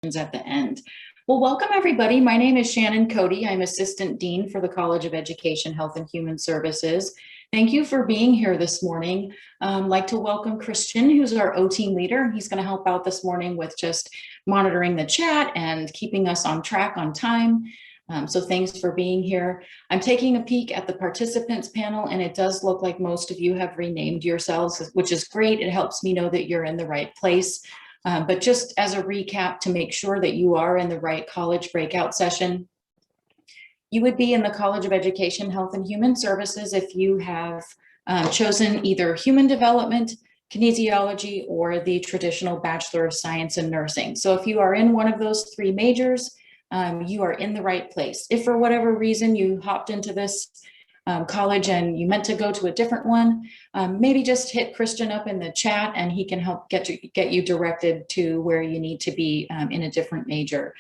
at the end. Well, welcome everybody. My name is Shannon Cody. I'm Assistant Dean for the College of Education, Health and Human Services. Thank you for being here this morning. I'd like to welcome Christian, who's our O team leader. He's going to help out this morning with just monitoring the chat and keeping us on track on time. So thanks for being here. I'm taking a peek at the participants panel, and it does look like most of you have renamed yourselves, which is great. It helps me know that you're in the right place. But just as a recap, to make sure that you are in the right college breakout session, you would be in the College of Education, Health and Human Services if you have chosen either human development, kinesiology, or the traditional Bachelor of Science in Nursing. So if you are in one of those three majors, you are in the right place. If for whatever reason you hopped into this college and you meant to go to a different one, maybe just hit Christian up in the chat and he can help get you directed to where you need to be in a different major.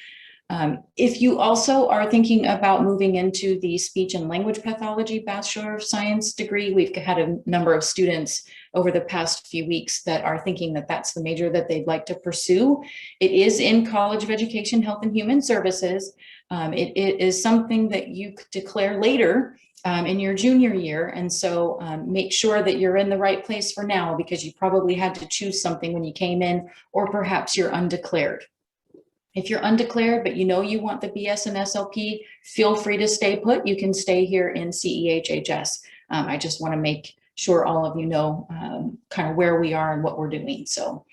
If you also are thinking about moving into the speech and language pathology Bachelor of Science degree, we've had a number of students over the past few weeks that are thinking that that's the major that they'd like to pursue. It is in College of Education, Health and Human Services. It is something that you could declare later in your junior year. And so make sure that you're in the right place for now, because you probably had to choose something when you came in, or perhaps you're undeclared. If you're undeclared, but you know you want the BS and SLP, feel free to stay put. You can stay here in CEHHS. I just want to make sure all of you know kind of where we are and what we're doing. So,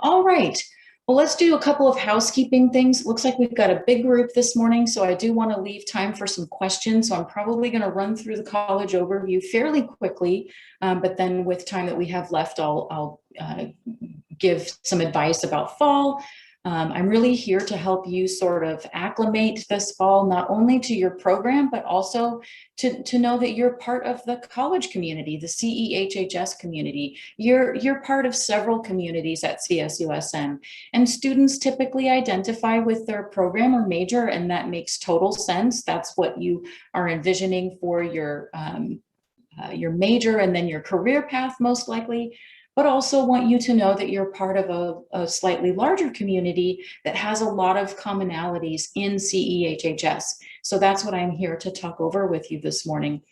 all right. Well, let's do a couple of housekeeping things. Looks like we've got a big group this morning, so I do want to leave time for some questions. So I'm probably going to run through the college overview fairly quickly, but then with time that we have left, I'll give some advice about fall. I'm really here to help you sort of acclimate this fall, not only to your program, but also to know that you're part of the college community, the CEHHS community. You're part of several communities at CSUSM, and students typically identify with their program or major, and that makes total sense. That's what you are envisioning for your major and then your career path, most likely. But also want you to know that you're part of a slightly larger community that has a lot of commonalities in CEHHS. So that's what I'm here to talk over with you this morning.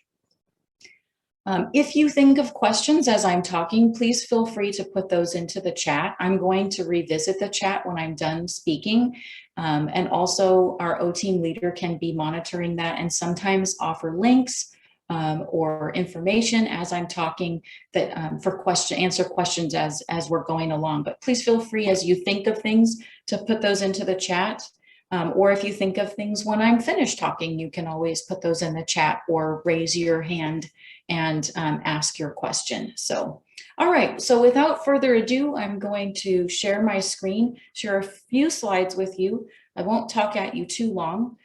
If you think of questions as I'm talking, please feel free to put those into the chat. I'm going to revisit the chat when I'm done speaking. And also our O team leader can be monitoring that and sometimes offer links or information as I'm talking that answer questions as we're going along. But please feel free as you think of things to put those into the chat. Or if you think of things when I'm finished talking, you can always put those in the chat or raise your hand and ask your question. So, all right, so without further ado, I'm going to share my screen, share a few slides with you. I won't talk at you too long.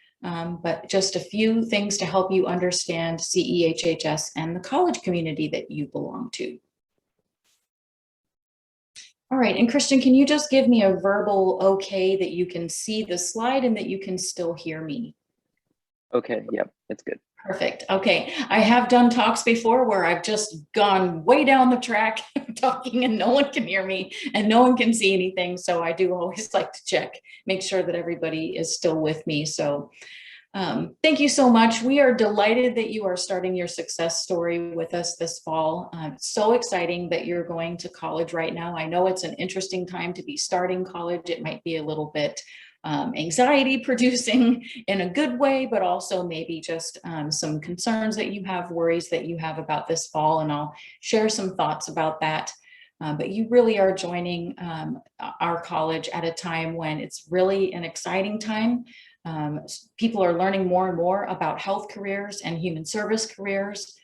But just a few things to help you understand CEHHS and the college community that you belong to. All right, and Christian, can you just give me a verbal okay that you can see the slide and that you can still hear me? Okay, yep, it's good. Perfect. Okay, I have done talks before where I've just gone way down the track talking and no one can hear me and no one can see anything. So I do always like to check, make sure that everybody is still with me. So thank you so much. We are delighted that you are starting your success story with us this fall. It's so exciting that you're going to college right now. I know it's an interesting time to be starting college. It might be a little bit anxiety producing in a good way, but also maybe just some concerns that you have, worries that you have about this fall, and I'll share some thoughts about that. But you really are joining our college at a time when it's really an exciting time. People are learning more and more about health careers and human service careers,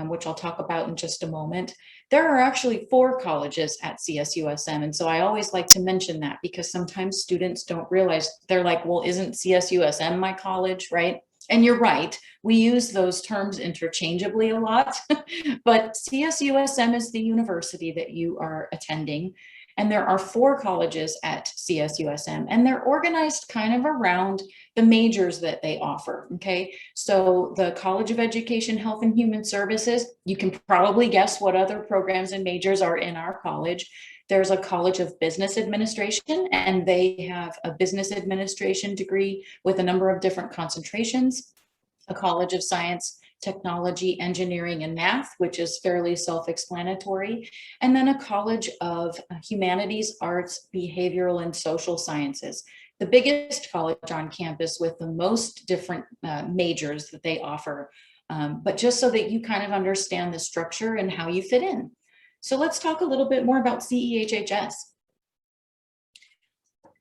which I'll talk about in just a moment. There are actually 4 colleges at CSUSM, and so I always like to mention that because sometimes students don't realize, they're like, well, isn't CSUSM my college, right? And you're right, we use those terms interchangeably a lot, but CSUSM is the university that you are attending. And there are 4 colleges at CSUSM, and they're organized kind of around the majors that they offer, okay? So the College of Education, Health and Human Services, you can probably guess what other programs and majors are in our college. There's a College of Business Administration, and they have a business administration degree with a number of different concentrations. A College of Science, Technology, Engineering, and Math, which is fairly self-explanatory, and then a College of Humanities, Arts, Behavioral, and Social Sciences. The biggest college on campus with the most different majors that they offer, but just so that you kind of understand the structure and how you fit in. So let's talk a little bit more about CEHHS.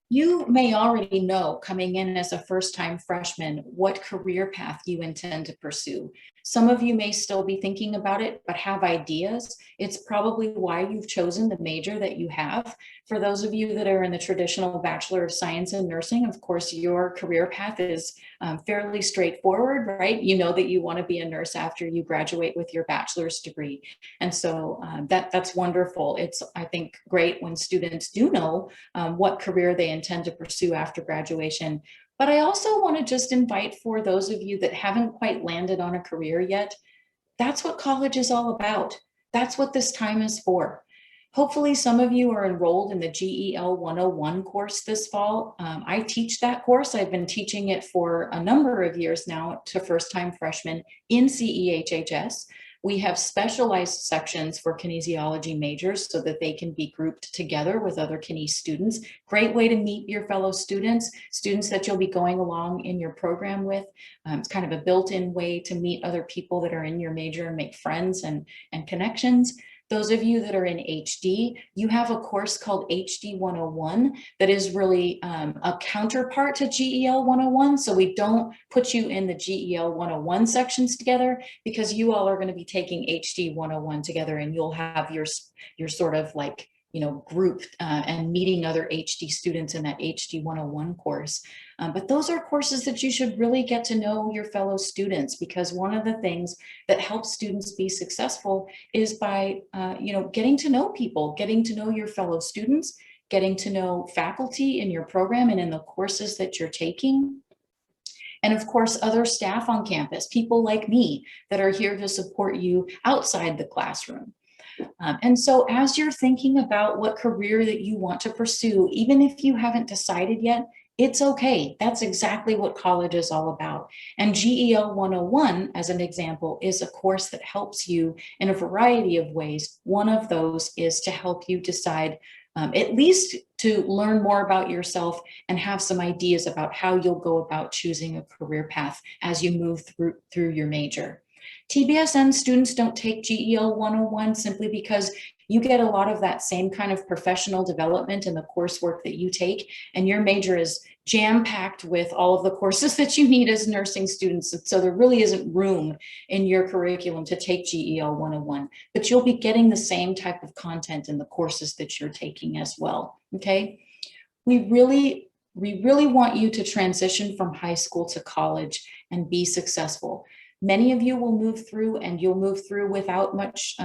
You may already know coming in as a first-time freshman what career path you intend to pursue. Some of you may still be thinking about it, but have ideas. It's probably why you've chosen the major that you have. For those of you that are in the traditional Bachelor of Science in Nursing, of course, your career path is fairly straightforward, right? You know that you want to be a nurse after you graduate with your bachelor's degree. And so that's wonderful. It's, I think, great when students do know what career they intend to pursue after graduation. But I also want to just invite, for those of you that haven't quite landed on a career yet, that's what college is all about. That's what this time is for. Hopefully some of you are enrolled in the GEL 101 course this fall. I teach that course. I've been teaching it for a number of years now to first-time freshmen in CEHHS. We have specialized sections for kinesiology majors so that they can be grouped together with other kines students. Great way to meet your fellow students that you'll be going along in your program with. It's kind of a built-in way to meet other people that are in your major and make friends and connections. Those of you that are in HD, you have a course called HD 101 that is really a counterpart to GEL 101. So we don't put you in the GEL 101 sections together, because you all are going to be taking HD 101 together, and you'll have your sort of like, you know, grouped and meeting other HD students in that HD 101 course. But those are courses that you should really get to know your fellow students, because one of the things that helps students be successful is by, you know, getting to know people, getting to know your fellow students, getting to know faculty in your program and in the courses that you're taking. And of course, other staff on campus, people like me that are here to support you outside the classroom. And so as you're thinking about what career that you want to pursue, even if you haven't decided yet, it's okay. That's exactly what college is all about. And GEL 101, as an example, is a course that helps you in a variety of ways. One of those is to help you decide, at least to learn more about yourself and have some ideas about how you'll go about choosing a career path as you move through your major. TBSN students don't take GEL 101 simply because you get a lot of that same kind of professional development in the coursework that you take, and your major is jam-packed with all of the courses that you need as nursing students. So there really isn't room in your curriculum to take GEL 101, but you'll be getting the same type of content in the courses that you're taking as well, okay? We really want you to transition from high school to college and be successful. Many of you will move through, and you'll move through without much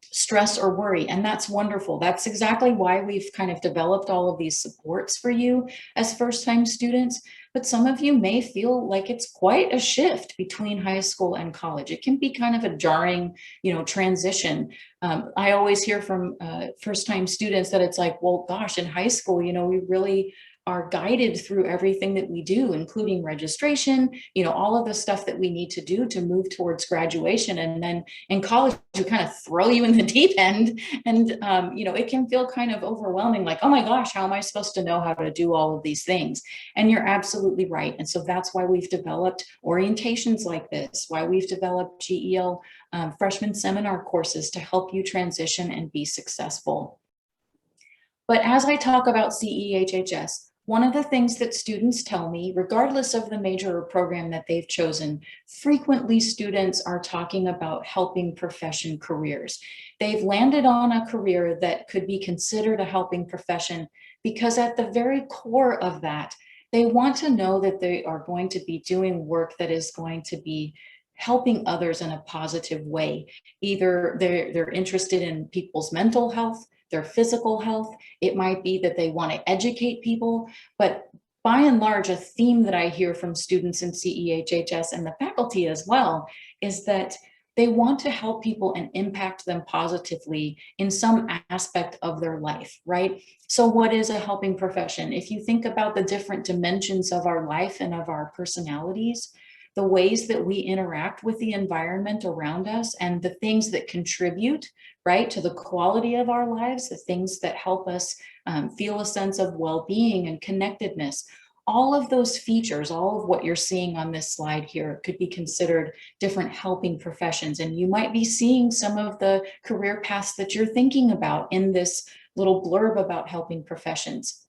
stress or worry, and that's wonderful. That's exactly why we've kind of developed all of these supports for you as first-time students. But some of you may feel like it's quite a shift between high school and college. It can be kind of a jarring, you know, transition. I always hear from first-time students that it's like, well, gosh, in high school, you know, we really are guided through everything that we do, including registration, you know, all of the stuff that we need to do to move towards graduation. And then in college, we kind of throw you in the deep end. And, you know, it can feel kind of overwhelming, like, oh my gosh, how am I supposed to know how to do all of these things? And you're absolutely right. And so that's why we've developed orientations like this, why we've developed GEL freshman seminar courses to help you transition and be successful. But as I talk about CEHHS, one of the things that students tell me, regardless of the major or program that they've chosen, frequently students are talking about helping profession careers. They've landed on a career that could be considered a helping profession because at the very core of that, they want to know that they are going to be doing work that is going to be helping others in a positive way. Either they're interested in people's mental health, their physical health. It might be that they want to educate people, but by and large, a theme that I hear from students in CEHHS and the faculty as well is that they want to help people and impact them positively in some aspect of their life, right? So what is a helping profession? If you think about the different dimensions of our life and of our personalities, the ways that we interact with the environment around us and the things that contribute, right, to the quality of our lives, the things that help us feel a sense of well-being and connectedness, all of those features, all of what you're seeing on this slide here could be considered different helping professions. And you might be seeing some of the career paths that you're thinking about in this little blurb about helping professions.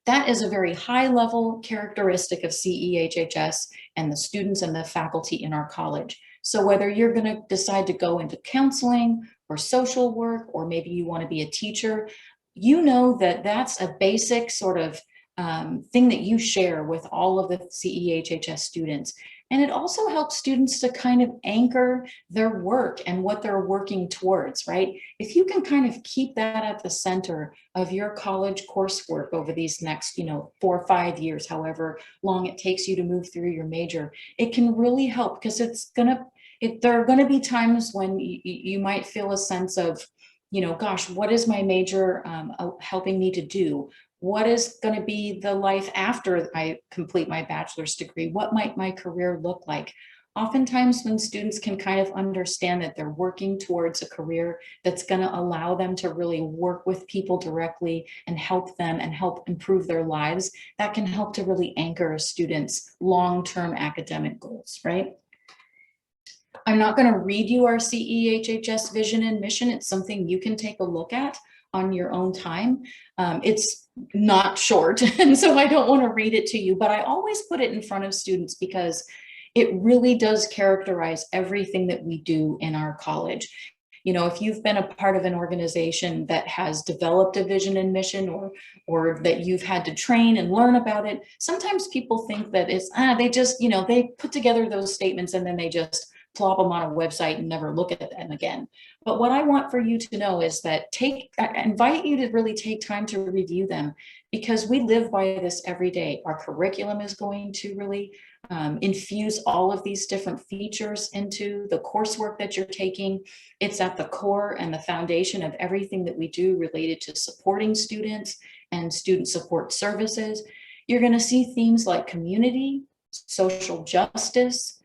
That is a very high level characteristic of CEHHS and the students and the faculty in our college. So whether you're going to decide to go into counseling or social work, or maybe you want to be a teacher, you know that that's a basic sort of thing that you share with all of the CEHHS students. And it also helps students to kind of anchor their work and what they're working towards, right? If you can kind of keep that at the center of your college coursework over these next, 4 or 5 years, however long it takes you to move through your major, it can really help because there are gonna be times when you might feel a sense of, gosh, what is my major helping me to do? What is going to be the life after I complete my bachelor's degree? What might my career look like? Oftentimes when students can kind of understand that they're working towards a career that's going to allow them to really work with people directly and help them and help improve their lives, that can help to really anchor a student's long-term academic goals, right? I'm not going to read you our CEHHS vision and mission. It's something you can take a look at on your own time. It's not short, and so I don't want to read it to you, but I always put it in front of students because it really does characterize everything that we do in our college. If you've been a part of an organization that has developed a vision and mission, or that you've had to train and learn about it, sometimes people think that it's, they just, they put together those statements and then they just plop them on a website and never look at them again. But what I want for you to know is that I invite you to really take time to review them, because we live by this every day. Our curriculum is going to really infuse all of these different features into the coursework that you're taking. It's at the core and the foundation of everything that we do related to supporting students and student support services. You're going to see themes like community, social justice,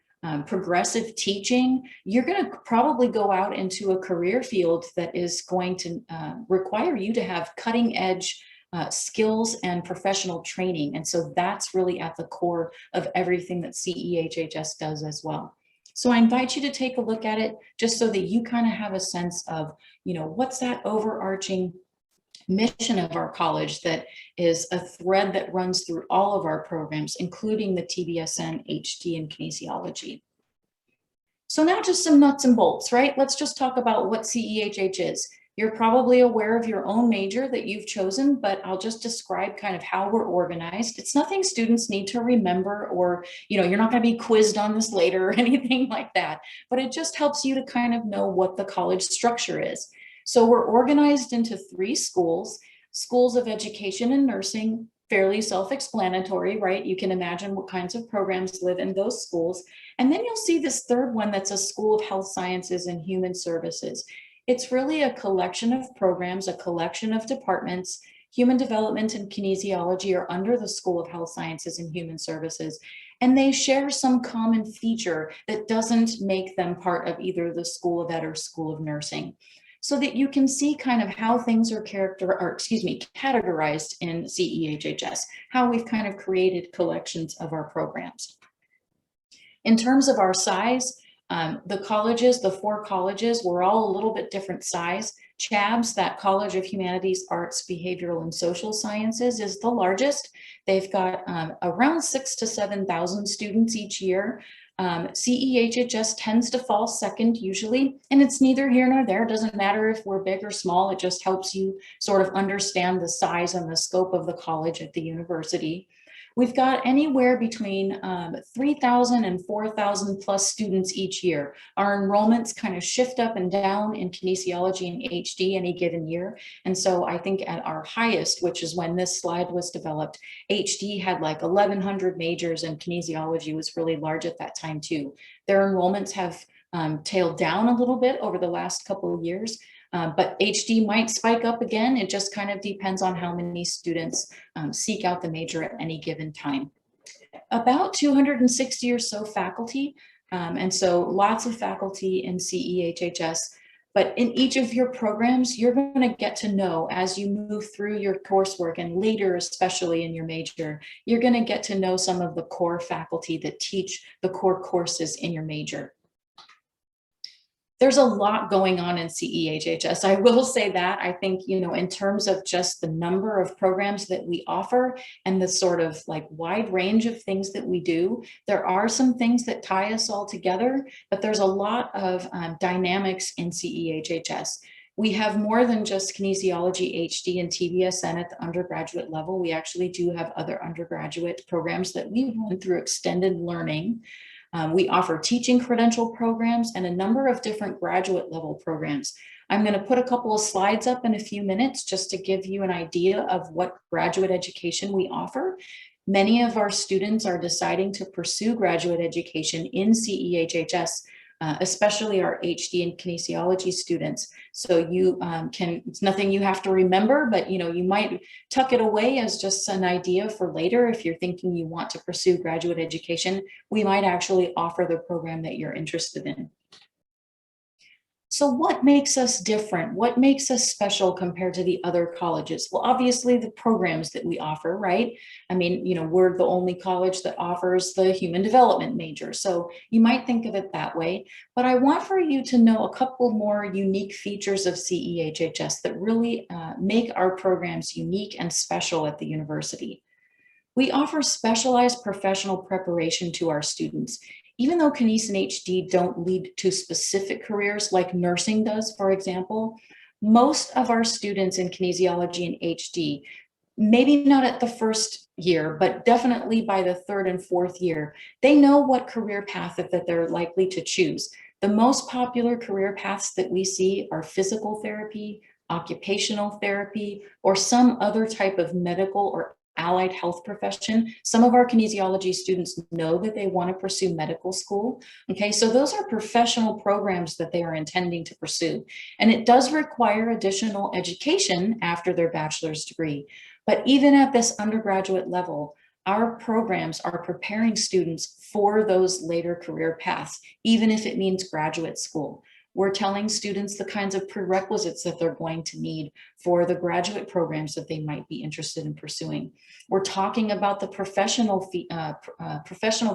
progressive teaching. You're going to probably go out into a career field that is going to require you to have cutting edge skills and professional training. And so that's really at the core of everything that CEHHS does as well. So I invite you to take a look at it just so that you kind of have a sense of, what's that overarching mission of our college that is a thread that runs through all of our programs, including the TBSN, HD, and kinesiology. So now just some nuts and bolts, right? Let's just talk about what CEHH is. You're probably aware of your own major that you've chosen, but I'll just describe kind of how we're organized. It's nothing students need to remember, or, you're not going to be quizzed on this later or anything like that, but it just helps you to kind of know what the college structure is. So we're organized into 3 schools of education and nursing, fairly self-explanatory, right? You can imagine what kinds of programs live in those schools. And then you'll see this third one that's a School of Health Sciences and Human Services. It's really a collection of programs, a collection of departments. Human development and kinesiology are under the School of Health Sciences and Human Services, and they share some common feature that doesn't make them part of either the School of Ed or School of Nursing, so that you can see kind of how things are categorized in CEHHS, how we've kind of created collections of our programs. In terms of our size, the 4 colleges, we're all a little bit different size. CHHS, that College of Humanities, Arts, Behavioral, and Social Sciences, is the largest. They've got around 6,000 to 7,000 students each year. CEHHS tends to fall second usually, and it's neither here nor there. It doesn't matter if we're big or small. It just helps you sort of understand the size and the scope of the college at the university. We've got anywhere between 3,000 and 4,000 plus students each year. Our enrollments kind of shift up and down in kinesiology and HD any given year. And so I think at our highest, which is when this slide was developed, HD had like 1,100 majors and kinesiology was really large at that time too. Their enrollments have tailed down a little bit over the last couple of years. But HD might spike up again. It just kind of depends on how many students seek out the major at any given time. About 260 or so faculty, and so lots of faculty in CEHHS. But in each of your programs, you're going to get to know as you move through your coursework, and later, especially in your major, you're going to get to know some of the core faculty that teach the core courses in your major. There's a lot going on in CEHHS. I will say that. I think, you know, in terms of just the number of programs that we offer and the sort of like wide range of things that we do, there are some things that tie us all together, but there's a lot of dynamics in CEHHS. We have more than just kinesiology, HD, and TBSN at the undergraduate level. We actually do have other undergraduate programs that we run through extended learning. We offer teaching credential programs and a number of different graduate level programs. I'm going to put a couple of slides up in a few minutes just to give you an idea of what graduate education we offer. Many of our students are deciding to pursue graduate education in CEHHS, especially our HD and kinesiology students. So you it's nothing you have to remember, but you know, you might tuck it away as just an idea for later. If you're thinking you want to pursue graduate education, we might actually offer the program that you're interested in. So what makes us different? What makes us special compared to the other colleges? Well, obviously the programs that we offer, right? I mean, you know, we're the only college that offers the human development major. So you might think of it that way, but I want for you to know a couple more unique features of CEHHS that really make our programs unique and special at the university. We offer specialized professional preparation to our students. Even though Kines and HD don't lead to specific careers like nursing does, for example, most of our students in kinesiology and HD, maybe not at the first year, but definitely by the third and fourth year, they know what career path that they're likely to choose. The most popular career paths that we see are physical therapy, occupational therapy, or some other type of medical or allied health profession. Some of our kinesiology students know that they want to pursue medical school. Okay, so those are professional programs that they are intending to pursue. And it does require additional education after their bachelor's degree. But even at this undergraduate level, our programs are preparing students for those later career paths, even if it means graduate school. We're telling students the kinds of prerequisites that they're going to need for the graduate programs that they might be interested in pursuing. We're talking about the professional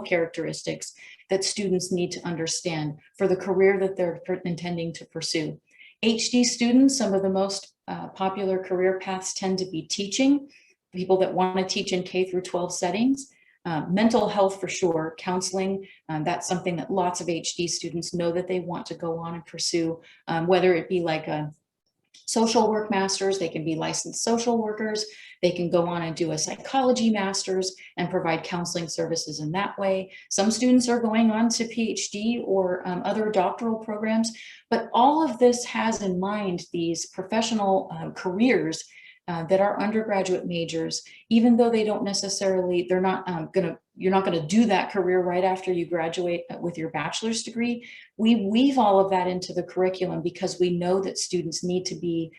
characteristics that students need to understand for the career that they're intending to pursue. HD students, some of the most popular career paths tend to be teaching, people that want to teach in K through 12 settings. Mental health for sure, counseling, that's something that lots of HD students know that they want to go on and pursue, whether it be like a social work master's, they can be licensed social workers, they can go on and do a psychology master's and provide counseling services in that way. Some students are going on to PhD or other doctoral programs, but all of this has in mind these professional careers that are undergraduate majors, even though they don't necessarily, you're not gonna do that career right after you graduate with your bachelor's degree. We weave all of that into the curriculum because we know that students need to be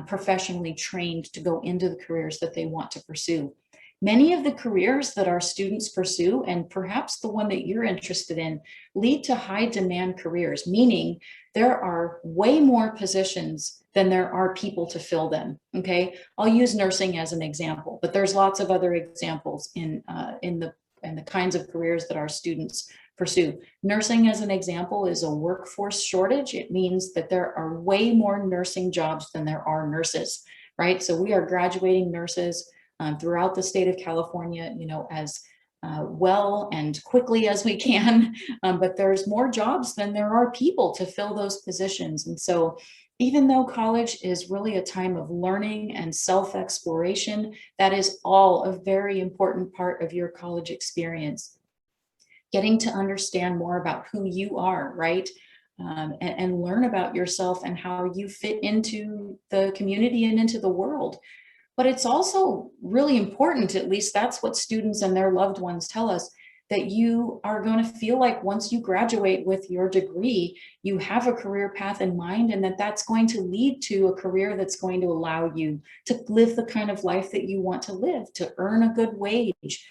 professionally trained to go into the careers that they want to pursue. Many of the careers that our students pursue, and perhaps the one that you're interested in, lead to high demand careers, meaning there are way more positions than there are people to fill them, okay? I'll use nursing as an example, but there's lots of other examples in the kinds of careers that our students pursue. Nursing, as an example, is a workforce shortage. It means that there are way more nursing jobs than there are nurses, right? So we are graduating nurses throughout the state of California, you know, as well and quickly as we can, but there's more jobs than there are people to fill those positions. And so Even though college is really a time of learning and self-exploration, that is all a very important part of your college experience. Getting to understand more about who you are, right? And learn about yourself and how you fit into the community and into the world. But it's also really important, at least that's what students and their loved ones tell us, that you are going to feel like once you graduate with your degree, you have a career path in mind, and that that's going to lead to a career that's going to allow you to live the kind of life that you want to live, to earn a good wage,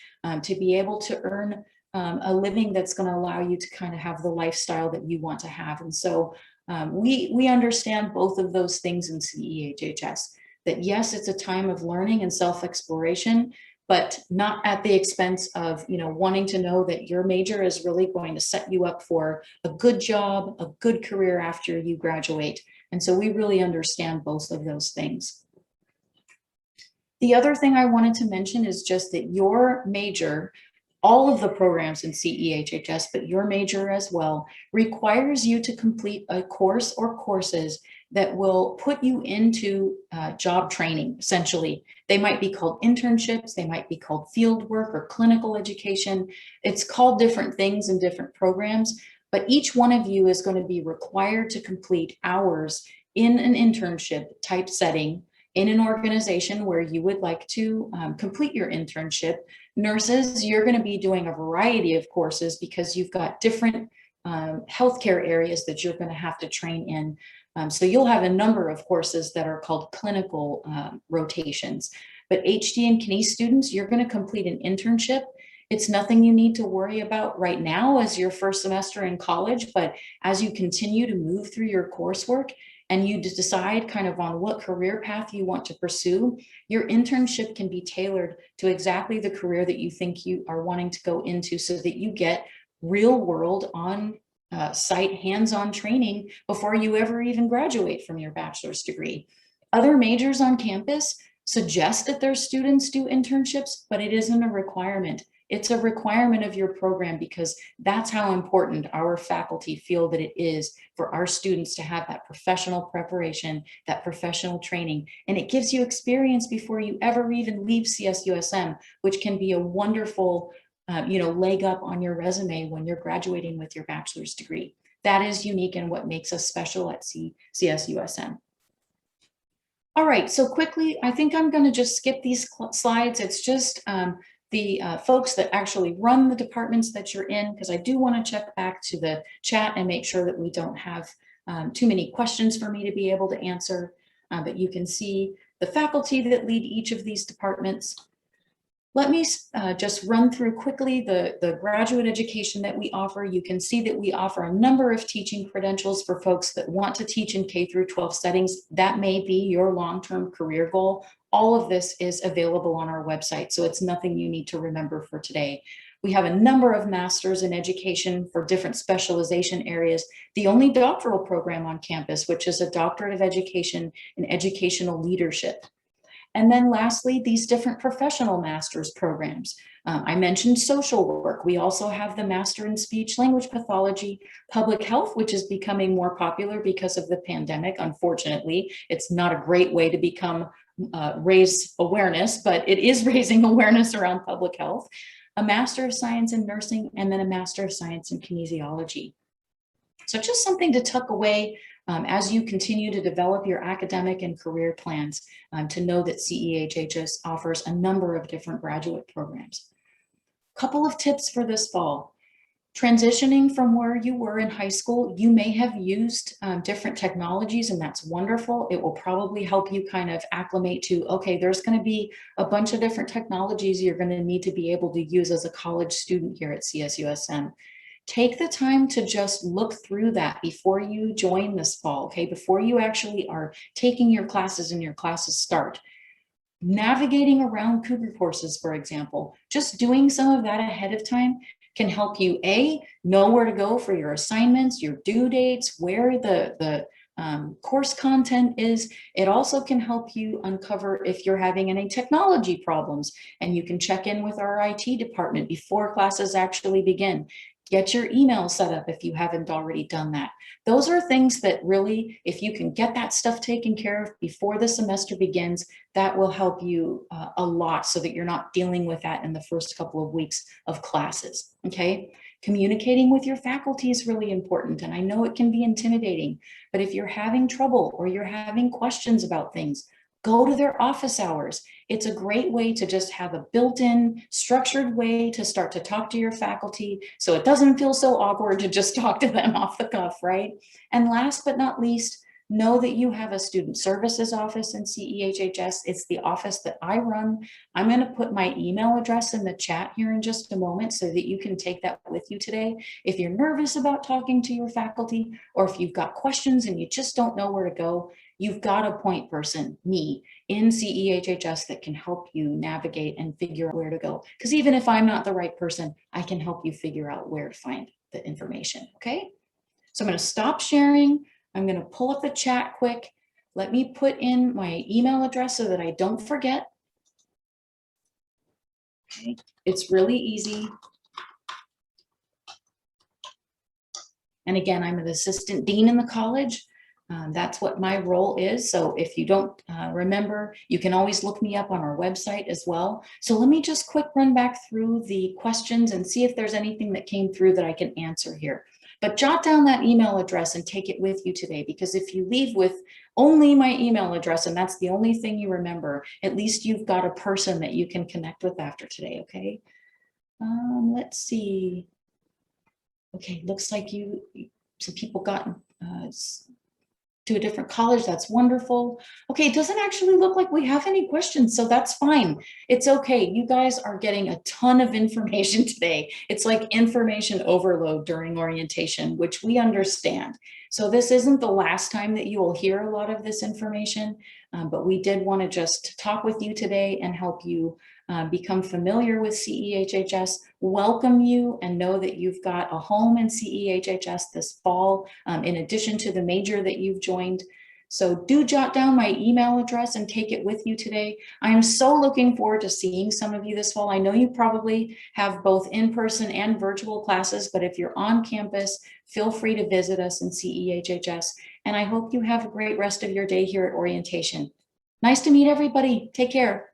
to be able to earn a living that's going to allow you to kind of have the lifestyle that you want to have. And so we understand both of those things in CEHHS. That yes, it's a time of learning and self-exploration, but not at the expense of, wanting to know that your major is really going to set you up for a good job, a good career after you graduate. And so we really understand both of those things. The other thing I wanted to mention is just that your major, all of the programs in CEHHS, but your major as well, requires you to complete a course or courses that will put you into job training, essentially. They might be called internships, they might be called field work or clinical education. It's called different things in different programs, but each one of you is going to be required to complete hours in an internship type setting in an organization where you would like to complete your internship. Nurses, you're going to be doing a variety of courses because you've got different healthcare areas that you're going to have to train in. So you'll have a number of courses that are called clinical rotations. But HD and kine students, you're going to complete an internship. It's nothing you need to worry about right now as your first semester in college, but as you continue to move through your coursework and you decide kind of on what career path you want to pursue, your internship can be tailored to exactly the career that you think you are wanting to go into, so that you get real world on site hands-on training before you ever even graduate from your bachelor's degree. Other majors on campus suggest that their students do internships, but it isn't a requirement. It's a requirement of your program because that's how important our faculty feel that it is for our students to have that professional preparation, that professional training, and it gives you experience before you ever even leave CSUSM, which can be a wonderful leg up on your resume when you're graduating with your bachelor's degree. That is unique and what makes us special at CSUSM. All right, so quickly, I think I'm going to just skip these slides. It's just the folks that actually run the departments that you're in, because I do want to check back to the chat and make sure that we don't have too many questions for me to be able to answer. But you can see the faculty that lead each of these departments. Let me just run through quickly the graduate education that we offer. You can see that we offer a number of teaching credentials for folks that want to teach in K through 12 settings. That may be your long-term career goal. All of this is available on our website, so it's nothing you need to remember for today. We have a number of masters in education for different specialization areas. The only doctoral program on campus, which is a doctorate of education in educational leadership. And then lastly, these different professional master's programs. I mentioned social work. We also have the Master in Speech Language Pathology, Public Health, which is becoming more popular because of the pandemic. Unfortunately, it's not a great way to raise awareness, but it is raising awareness around public health. A Master of Science in Nursing, and then a Master of Science in Kinesiology. So just something to tuck away as you continue to develop your academic and career plans, to know that CEHHS offers a number of different graduate programs. Couple of tips for this fall. Transitioning from where you were in high school, you may have used different technologies, and that's wonderful. It will probably help you kind of acclimate to, okay, there's going to be a bunch of different technologies you're going to need to be able to use as a college student here at CSUSM. Take the time to just look through that before you join this fall, okay? Before you actually are taking your classes and your classes start. Navigating around Cougar courses, for example, just doing some of that ahead of time can help you, A, know where to go for your assignments, your due dates, where the course content is. It also can help you uncover if you're having any technology problems, and you can check in with our IT department before classes actually begin. Get your email set up if you haven't already done that. Those are things that really, if you can get that stuff taken care of before the semester begins, that will help you a lot so that you're not dealing with that in the first couple of weeks of classes, okay? Communicating with your faculty is really important, and I know it can be intimidating, but if you're having trouble or you're having questions about things, go to their office hours. It's a great way to just have a built-in structured way to start to talk to your faculty so it doesn't feel so awkward to just talk to them off the cuff, right? And last but not least, know that you have a student services office in CEHHS. It's the office that I run. I'm going to put my email address in the chat here in just a moment so that you can take that with you today. If you're nervous about talking to your faculty, or if you've got questions and you just don't know where to go, you've got a point person, me, in CEHHS that can help you navigate and figure out where to go. Because even if I'm not the right person, I can help you figure out where to find the information, okay? So I'm going to stop sharing. I'm going to pull up the chat quick. Let me put in my email address so that I don't forget. Okay, it's really easy. And again, I'm an assistant dean in the college. That's what my role is. So if you don't remember, you can always look me up on our website as well. So let me just quick run back through the questions and see if there's anything that came through that I can answer here. But jot down that email address and take it with you today, because if you leave with only my email address and that's the only thing you remember, at least you've got a person that you can connect with after today, okay? Let's see. Okay, looks like some people got to a different college. That's wonderful. Okay, it doesn't actually look like we have any questions, so that's fine. It's okay. You guys are getting a ton of information today. It's like information overload during orientation, which we understand. So this isn't the last time that you will hear a lot of this information, but we did want to just talk with you today and help you become familiar with CEHHS, welcome you, and know that you've got a home in CEHHS this fall, in addition to the major that you've joined. So do jot down my email address and take it with you today. I am so looking forward to seeing some of you this fall. I know you probably have both in-person and virtual classes, but if you're on campus, feel free to visit us in CEHHS. And I hope you have a great rest of your day here at orientation. Nice to meet everybody. Take care.